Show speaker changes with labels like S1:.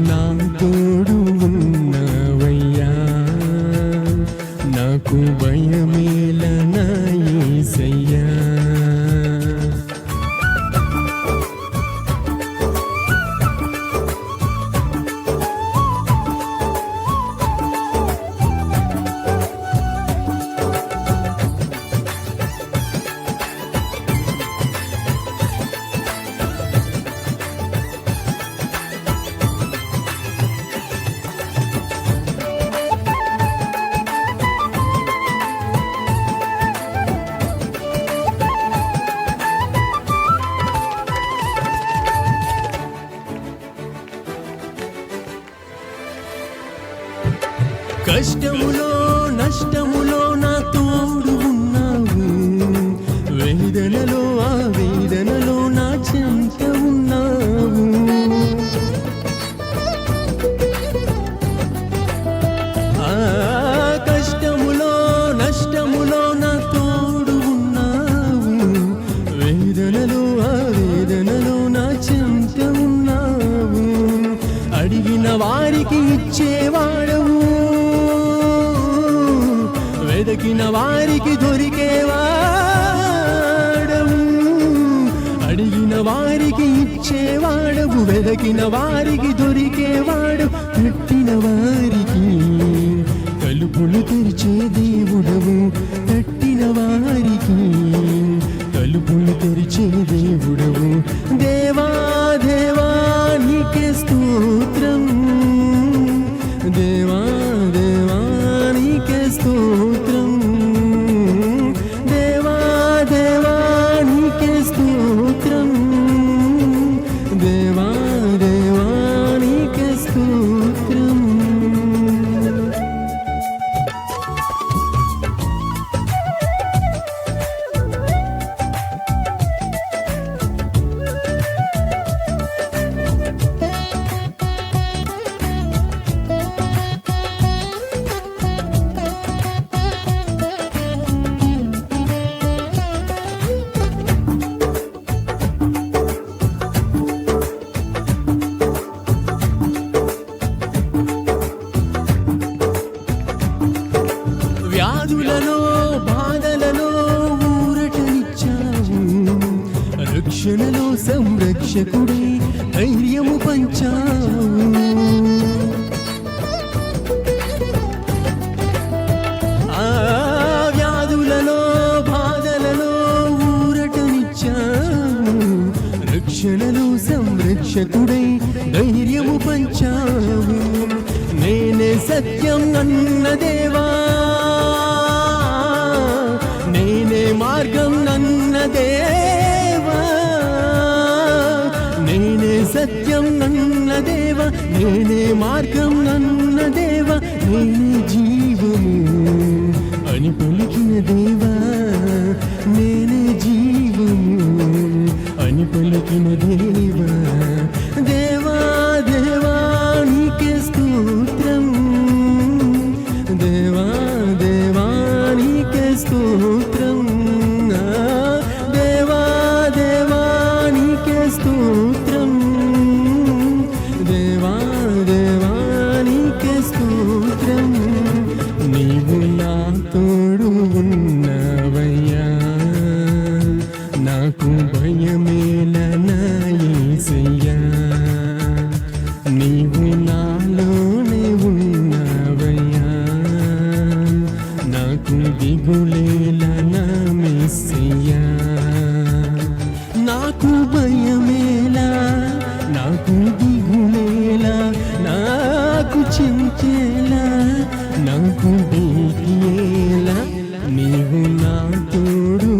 S1: నా తోడు ఉన్నవయ్యా, నాకు భయమేల నా యేసయ్యా. కష్టములో నష్టములో నా తోడు ఉన్నావు, వేదనలో ఆ వేదనలో నా చెంత ఉన్నావు. ఆ కష్టములో నష్టములో నా తోడు ఉన్నావు, వేదనలో ఆ వేదనలో నా చెంత ఉన్నావు. అడిగిన వారికి ఇచ్చేవాడవు, వెదకిన వారికి దొరికేవాడవు. అడిగిన వారికి ఇచ్చేవాడవు, వెదకిన వారికి దొరికేవాడు. తట్టిన వారికి తలుపులు తెరిచే దేవుడవు, తట్టిన వారికి తలుపులు తెరిచే దేవుడవు. దేవా దేవా నీకే స్తోత్రం, దేవా దేవా నీకే స్తోత్రం, దేవా దేవా నీకే స్తోత్రం, దేవా దేవా నీకే స్తోత్రం. వ్యాధులలో బాధలలో ఊరటనిచ్చావు, రక్షణలో సంరక్షకుడే ధైర్యము పంచావు. ఆ వ్యాధులలో బాధలలో ఊరటనిచ్చావు, రక్షణలో సంరక్షకుడై ధైర్యము పంచావు. నేనే సత్యం అన్న దేవా, నేనే మార్గం నన్న దేవా, నేనే సత్యం నన్న దేవా, నేనే మార్గం నన్న దేవా, నేనే జీవము అని పలికిన దేవా, నేనే జీవము అని పలికిన దేవా. దేవా దేవా నీకే స్తోత్రం, దేవా దేవా నీకే స్తోత్రం, దేవా దేవా నీకే స్తోత్రం, దేవా దేవా నీకే స్తోత్రం. నీవు నా తోడు ఉన్నవయ్యా, నాకు భయమేల నా యేసయ్యా. నీవు నాలోనే ఉన్నవయ్యా, నాకు దిగులేల నా మెస్సయ్యా. నాకు భయమేలా, నాకు దిగులేలా, నాకు చింతేలా, నాకు బీగియేలా. నీవు నా తోడు